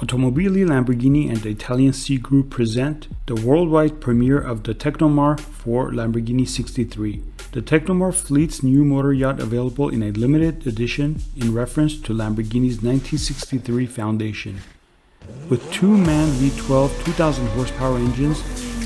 Automobili, Lamborghini, and the Italian C Group present the worldwide premiere of the Tecnomar for Lamborghini 63. The Tecnomar fleet's new motor yacht available in a limited edition in reference to Lamborghini's 1963 foundation. With two MAN V12-2000 horsepower engines,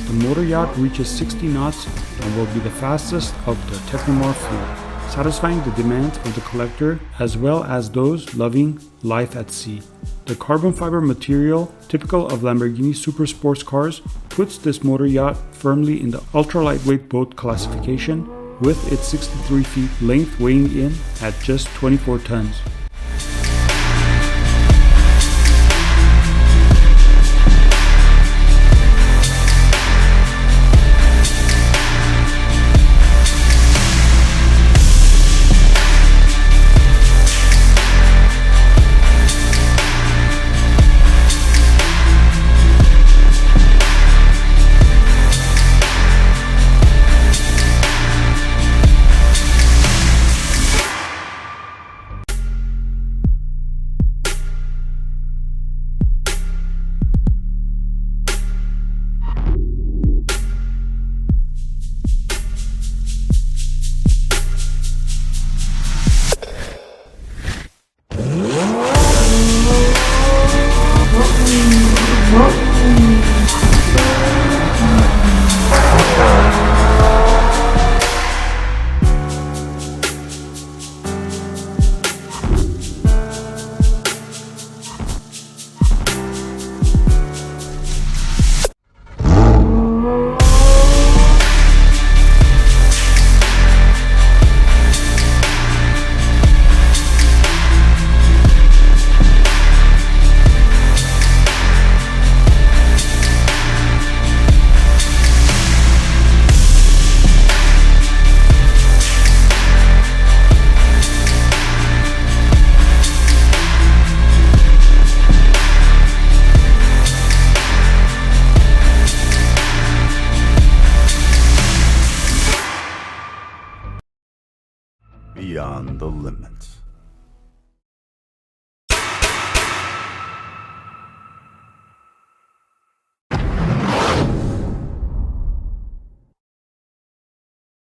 the motor yacht reaches 60 knots and will be the fastest of the Tecnomar fleet, satisfying the demands of the collector as well as those loving life at sea. The carbon fiber material, typical of Lamborghini super sports cars, puts this motor yacht firmly in the ultra-lightweight boat classification, with its 63 feet length weighing in at just 24 tons. Beyond the limits.